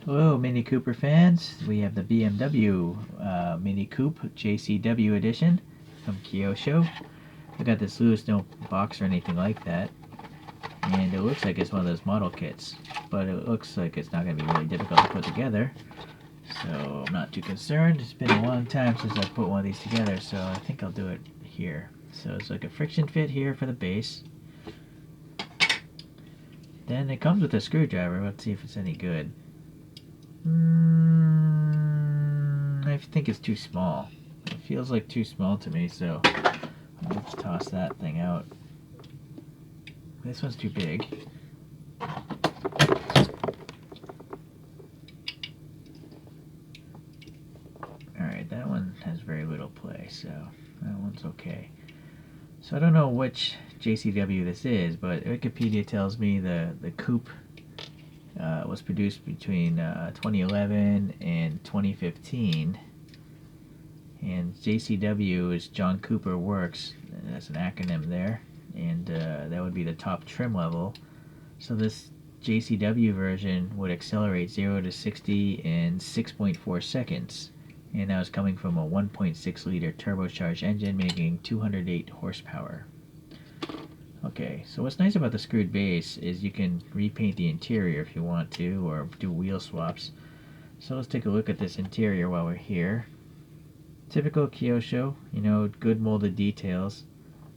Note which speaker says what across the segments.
Speaker 1: Hello, Mini Cooper fans. We have the BMW Mini Coupe JCW edition from Kyosho. I got this loose, no box or anything like that. And it looks like it's one of those model kits, but it looks like it's not going to be really difficult to put together. So I'm not too concerned. It's been a long time since I've put one of these together, so I think I'll do it here. So it's like a friction fit here for the base. Then it comes with a screwdriver. Let's see if it's any good. I think it's too small. It feels like too small to me, so let's toss that thing out. This one's too big. Alright, that one has very little play, so that one's okay. So I don't know which JCW this is, but Wikipedia tells me the Coupe was produced between 2011 and 2015, and JCW is John Cooper Works. That's an acronym there, and that would be the top trim level. So this JCW version would accelerate 0 to 60 in 6.4 seconds, and that was coming from a 1.6 liter turbocharged engine making 208 horsepower. Okay, so what's nice about the screwed base is you can repaint the interior if you want to, or do wheel swaps. So let's take a look at this interior while we're here. Typical Kyosho, you know, good molded details,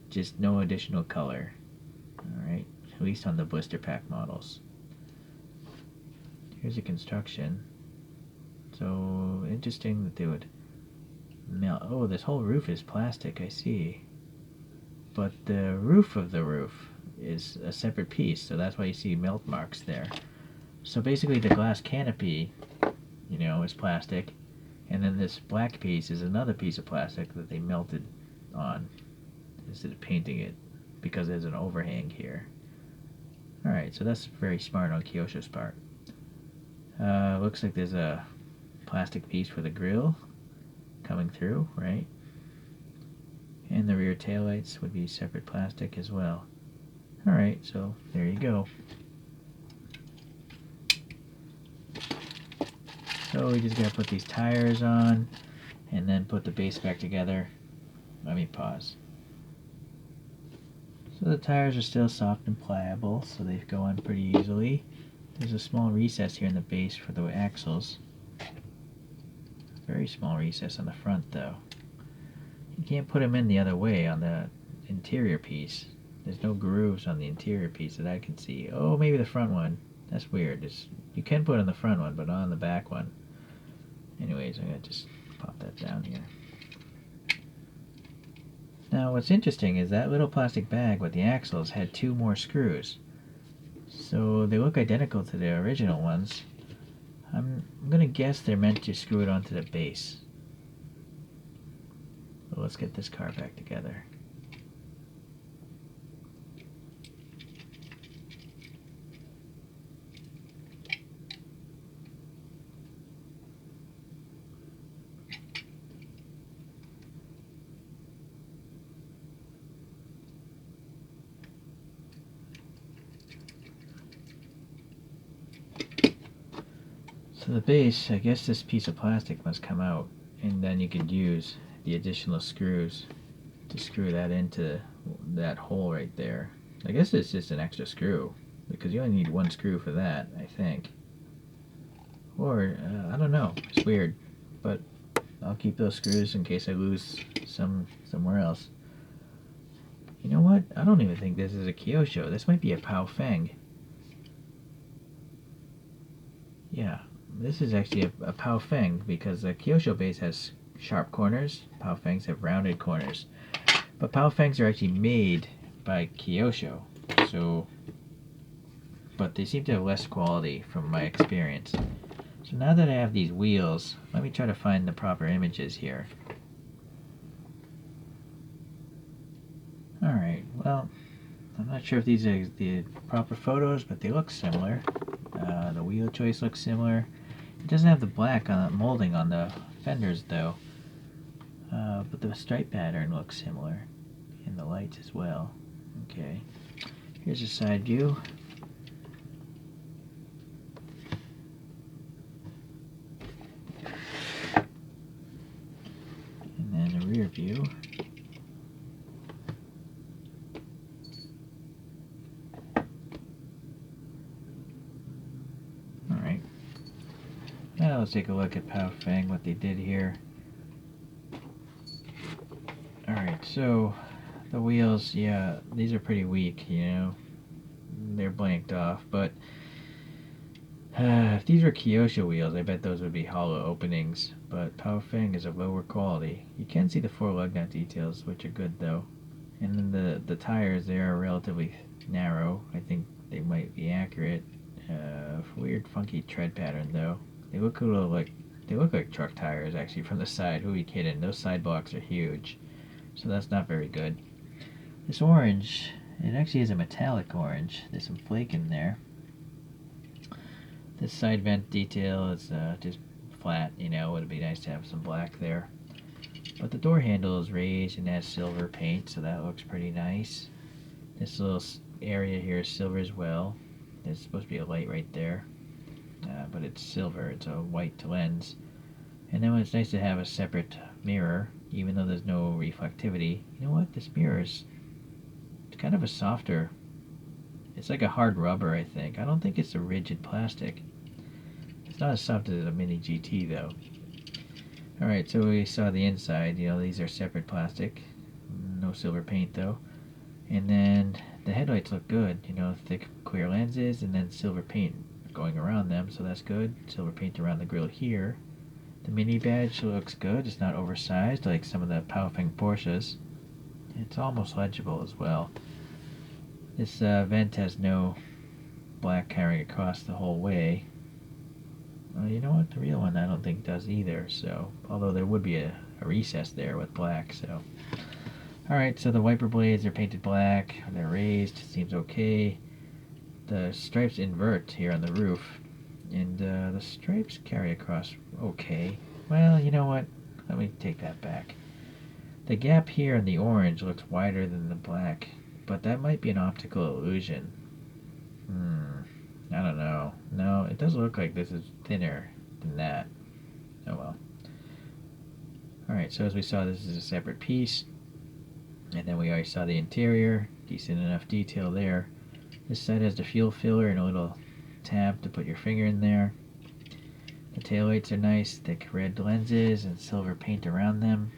Speaker 1: just no additional color. Alright, at least on the blister pack models. Here's the construction. So interesting that they would melt. Oh, this whole roof is plastic, I see. But the roof of the roof is a separate piece, so that's why you see melt marks there. So basically the glass canopy, you know, is plastic, and then this black piece is another piece of plastic that they melted on instead of painting it, because there's an overhang here. Alright, so that's very smart on Kyosho's part. Looks like there's a plastic piece for the grill coming through, right? And the rear taillights would be separate plastic as well. Alright, so there you go. So we just gotta put these tires on and then put the base back together. Let me pause. So the tires are still soft and pliable, so they go on pretty easily. There's a small recess here in the base for the axles. Very small recess on the front though. You can't put them in the other way on the interior piece. There's no grooves on the interior piece that I can see. Oh, maybe the front one. That's weird. You can put it on the front one, but not on the back one. Anyways, I'm going to just pop that down here. Now, what's interesting is that little plastic bag with the axles had 2 more screws. So they look identical to the original ones. I'm going to guess they're meant to screw it onto the base. Well, let's get this car back together. So the base, I guess this piece of plastic must come out, and then you could use the additional screws to screw that into that hole right there. I guess it's just an extra screw, because you only need 1 screw for that, I think. Or, I don't know, it's weird, but I'll keep those screws in case I lose somewhere else. You know what? I don't even think this is a Kyosho. This might be a Pao Feng. Yeah, this is actually a Pao Feng, because the Kyosho base has sharp corners. Pao Fengs have rounded corners. But Pao Fengs are actually made by Kyosho, so, but they seem to have less quality from my experience. So now that I have these wheels, let me try to find the proper images here. Alright, well, I'm not sure if these are the proper photos, but they look similar. The wheel choice looks similar. It doesn't have the black molding on the fenders though, but the stripe pattern looks similar, and the lights as well. Okay, here's a side view. few. Alright. Now let's take a look at Pao Feng, what they did here. Alright, so the wheels, yeah, these are pretty weak, you know. They're blanked off, but if these were Kyosho wheels, I bet those would be hollow openings. But Pao Feng is of lower quality. You can see the 4 lug nut details, which are good though. And then the tires, they are relatively narrow. I think they might be accurate. Weird, funky tread pattern though. They look like truck tires actually from the side. Who are you kidding? Those side blocks are huge, so that's not very good. This orange, it actually is a metallic orange. There's some flake in there. This side vent detail is just flat, you know. It would be nice to have some black there. But the door handle is raised and has silver paint, so that looks pretty nice. This little area here is silver as well. There's supposed to be a light right there, but it's silver. It's a white lens. And then it's nice to have a separate mirror, even though there's no reflectivity. You know what? This mirror is kind of a softer. It's like a hard rubber, I think. I don't think it's a rigid plastic. It's not as soft as a Mini GT though. Alright, so we saw the inside. You know, these are separate plastic. No silver paint though. And then the headlights look good. You know, thick clear lenses and then silver paint going around them, so that's good. Silver paint around the grille here. The Mini badge looks good. It's not oversized like some of the Pao Feng Porsches. It's almost legible as well. This vent has no black carrying across the whole way. You know what? The real one I don't think does either. So, although there would be a recess there with black. So, all right. So the wiper blades are painted black. They're raised. Seems okay. The stripes invert here on the roof, and the stripes carry across okay. Well, you know what? Let me take that back. The gap here in the orange looks wider than the black. But that might be an optical illusion. I don't know. No, it does look like this is thinner than that. Oh well. Alright, so as we saw, this is a separate piece. And then we already saw the interior. Decent enough detail there. This side has the fuel filler and a little tab to put your finger in there. The taillights are nice, thick red lenses and silver paint around them.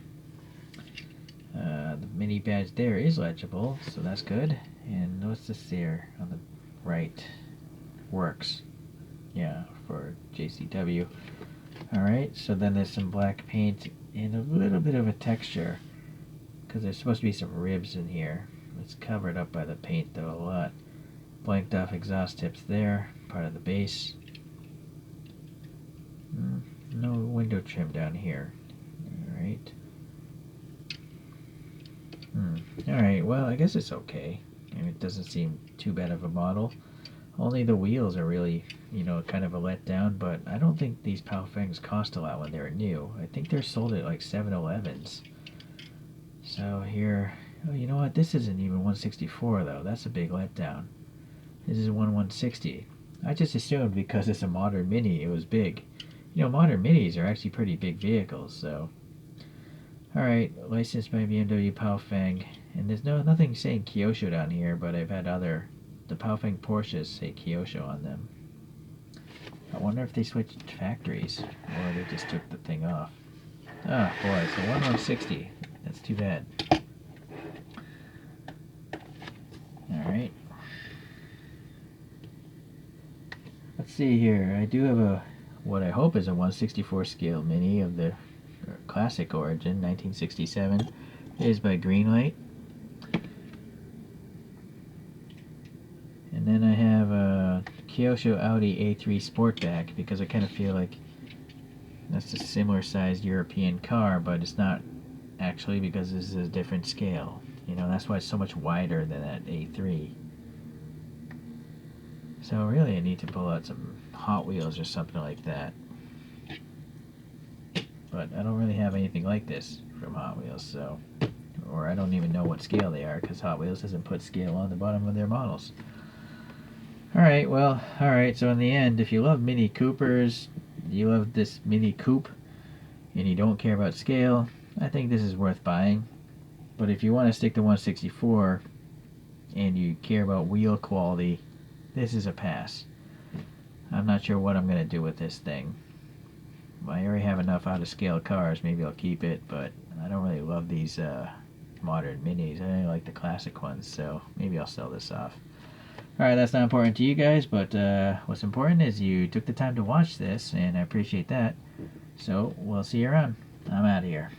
Speaker 1: The Mini badge there is legible, so that's good. And what's this here on the right? Works. Yeah, for JCW. Alright, so then there's some black paint and a little bit of a texture, because there's supposed to be some ribs in here. It's covered up by the paint though a lot. Blanked off exhaust tips there, part of the base. No window trim down here. Alright. Alright, well, I guess it's okay. I mean, it doesn't seem too bad of a model. Only the wheels are really, you know, kind of a letdown, but I don't think these Pao Fengs cost a lot when they were new. I think they're sold at like 7-Elevens. So here, oh, you know what? This isn't even 164 though. That's a big letdown. This is 160. I just assumed because it's a modern Mini, it was big. You know, modern Minis are actually pretty big vehicles, so. Alright, licensed by BMW Pao Feng. And there's nothing saying Kyosho down here, but I've had the Pao Feng Porsches say Kyosho on them. I wonder if they switched factories, or they just took the thing off. Oh boy, so 160. That's too bad. Alright. Let's see here. I do have what I hope is a 164 scale Mini of the classic origin, 1967. It is by Greenlight. And then I have a Kyosho Audi A3 Sportback, because I kind of feel like that's a similar sized European car, but it's not actually, because this is a different scale. You know, that's why it's so much wider than that A3. So really I need to pull out some Hot Wheels or something like that. But I don't really have anything like this from Hot Wheels, so, or I don't even know what scale they are, because Hot Wheels doesn't put scale on the bottom of their models. Alright, well, alright, so in the end, if you love Mini Coopers, you love this Mini Coupe, and you don't care about scale, I think this is worth buying. But if you want to stick to 164 and you care about wheel quality, this is a pass. I'm not sure what I'm going to do with this thing. I already have enough out-of-scale cars. Maybe I'll keep it, but I don't really love these modern minis. I only like the classic ones, so maybe I'll sell this off. Alright, that's not important to you guys, but what's important is you took the time to watch this, and I appreciate that. So, we'll see you around. I'm out of here.